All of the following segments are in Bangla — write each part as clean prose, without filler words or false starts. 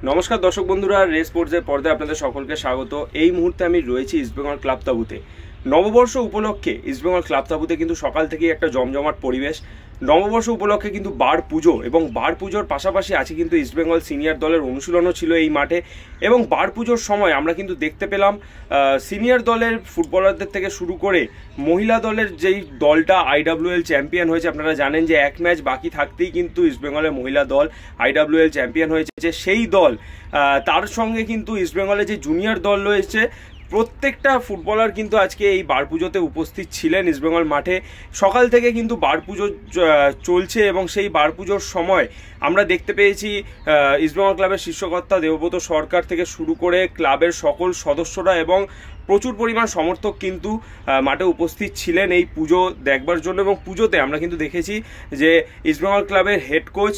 নমস্কার দর্শক বন্ধুরা, রেস স্পোর্টসের পর্দায় আপনাদের সকলকে স্বাগত। এই মুহূর্তে আমি রয়েছি ইস্টবেঙ্গল ক্লাব তাঁবুতে। নববর্ষ উপলক্ষে ইস্টবেঙ্গল ক্লাব তাঁবুতে কিন্তু সকাল থেকেই একটা জমজমাট পরিবেশ। নববর্ষ উপলক্ষে কিন্তু বার পুজো এবং বার পুজোর পাশাপাশি আছে কিন্তু ইস্টবেঙ্গল সিনিয়র দলের অনুশীলনও ছিল এই মাঠে। এবং বার পুজোর সময় আমরা কিন্তু দেখতে পেলাম সিনিয়র দলের ফুটবলারদের থেকে শুরু করে মহিলা দলের যেই দলটা IWL চ্যাম্পিয়ন হয়েছে, আপনারা জানেন যে এক ম্যাচ বাকি থাকতেই কিন্তু ইস্টবেঙ্গলের মহিলা দল IWL চ্যাম্পিয়ন হয়েছে। সেই দল তার সঙ্গে কিন্তু ইস্টবেঙ্গলের যে জুনিয়র দল রয়েছে, প্রত্যেকটা ফুটবলার কিন্তু আজকে এই বার পুজোতে উপস্থিত ছিলেন ইস্টবেঙ্গল মাঠে। সকাল থেকে কিন্তু বার পুজো চলছে এবং সেই বার পুজোর সময় আমরা দেখতে পেয়েছি ইস্টবেঙ্গল ক্লাবের শীর্ষকর্তা দেবব্রত সরকার থেকে শুরু করে ক্লাবের সকল সদস্যরা এবং প্রচুর পরিমাণ সমর্থক কিন্তু মাঠে উপস্থিত ছিলেন এই পুজো দেখবার জন্য। এবং পুজোতে আমরা কিন্তু দেখেছি যে ইস্টবেঙ্গল ক্লাবের হেড কোচ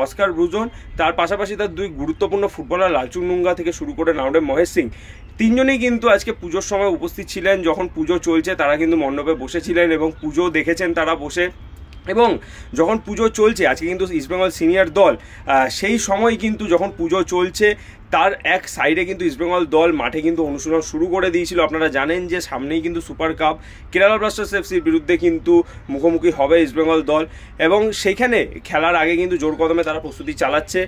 অস্কার ব্রুজন, তার পাশাপাশি তার দুই গুরুত্বপূর্ণ ফুটবলার লালচুং নুঙ্গা থেকে শুরু করে নাওডে মহেশ সিং, তিনজনেই কিন্তু আজকে পুজোর সময় উপস্থিত ছিলেন। যখন পুজো চলছে তারা কিন্তু মণ্ডপে বসেছিলেন এবং পুজো দেখেছেন তারা বসে। এবং যখন পুজো চলছে, আজকে কিন্তু ইস্টবেঙ্গল সিনিয়র দল সেই সময় কিন্তু যখন পুজো চলছে তার এক সাইডে কিন্তু ইস্টবেঙ্গল দল মাঠে কিন্তু অনুশীলন শুরু করে দিয়েছিল। আপনারা জানেন যে সামনেই কিন্তু সুপার কাপ কেরালা ব্লাস্টার্স এফসির বিরুদ্ধে কিন্তু মুখোমুখি হবে ইস্টবেঙ্গল দল এবং সেইখানে খেলার আগে কিন্তু জোর কদমে তারা প্রস্তুতি চালাচ্ছে।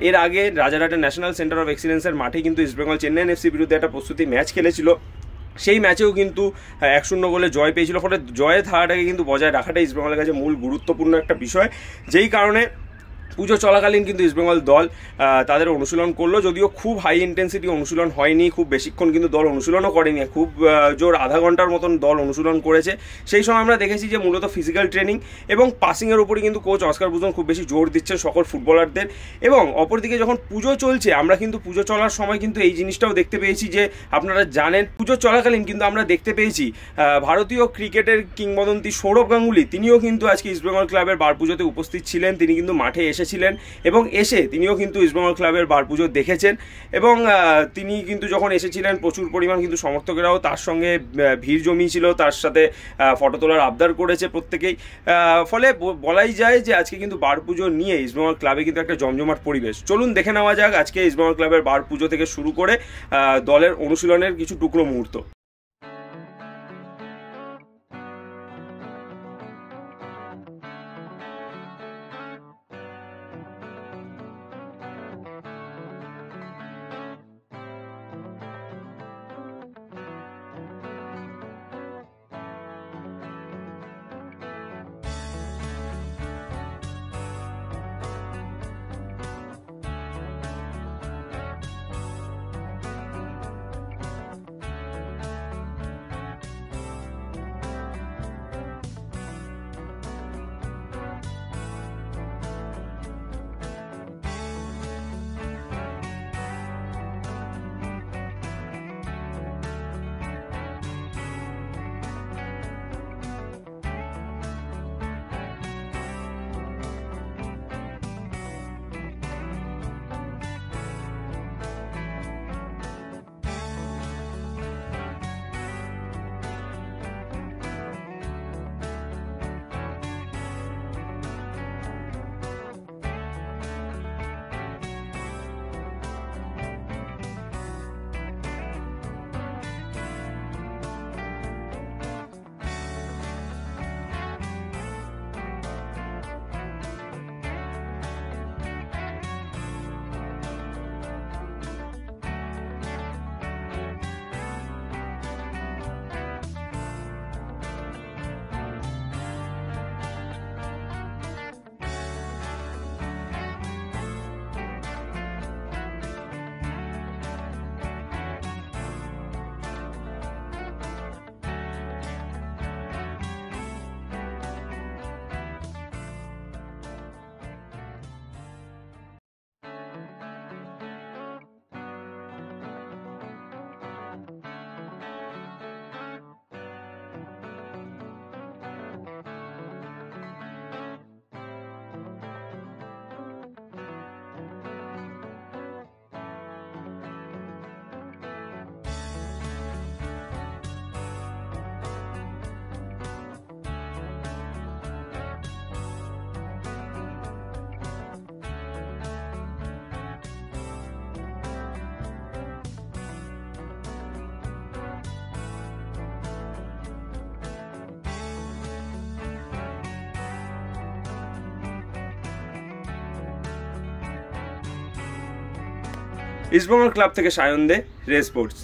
এর আগে রাজারহাটের ন্যাশনাল সেন্টার অফ এক্সিলেন্সের মাঠে কিন্তু ইস্টবেঙ্গল চেন্নাইন এফসির বিরুদ্ধে একটা প্রস্তুতি ম্যাচ খেলেছিল। সেই ম্যাচেও কিন্তু 1-0 গোলে জয় পেয়েছিল। ফলে জয়ের ধারাটাকে কিন্তু বজায় রাখাটা ইস্টবেঙ্গলের কাছে মূল গুরুত্বপূর্ণ একটা বিষয়, যেই কারণে পুজো চলাকালীন কিন্তু ইস্টবেঙ্গল দল তাদের অনুশীলন করলো। যদিও খুব হাই ইন্টেন্সিটি অনুশীলন হয়নি, খুব বেশিক্ষণ কিন্তু দল অনুশীলনও করেনি, খুব জোর আধা ঘন্টার মতন দল অনুশীলন করেছে। সেই সময় আমরা দেখেছি যে মূলত ফিজিক্যাল ট্রেনিং এবং পাসিংয়ের উপরে কিন্তু কোচ অস্কার ব্রুজন খুব বেশি জোর দিচ্ছেন সকল ফুটবলারদের। এবং অপরদিকে যখন পুজো চলছে, আমরা কিন্তু পুজো চলার সময় কিন্তু এই জিনিসটাও দেখতে পেয়েছি যে আপনারা জানেন পুজো চলাকালীন কিন্তু আমরা দেখতে পেয়েছি ভারতীয় ক্রিকেটের কিংবদন্তি সৌরভ গাঙ্গুলি, তিনিও কিন্তু আজকে ইস্টবেঙ্গল ক্লাবের বার পুজোতে উপস্থিত ছিলেন। তিনি কিন্তু মাঠে এসেছিলেন এবং এসে তিনিও কিন্তু ইস্টবেঙ্গল ক্লাবের বার পুজো দেখেছেন। এবং তিনি কিন্তু যখন এসেছিলেন প্রচুর পরিমাণ কিন্তু সমর্থকেরাও তার সঙ্গে ভিড় জমিয়েছিল, তার সাথে ফটো তোলার আবদার করেছে প্রত্যেকেই। ফলে বলাই যায় যে আজকে কিন্তু বার পুজো নিয়ে ইস্টবেঙ্গল ক্লাবে কিন্তু একটা জমজমাট পরিবেশ। চলুন দেখে নেওয়া যাক আজকে ইস্টবেঙ্গল ক্লাবের বার পুজো থেকে শুরু করে দলের অনুশীলনের কিছু টুকরো মুহূর্ত। ইস্টবেঙ্গল ক্লাব থেকে সায়ন দে, রে স্পোর্টস।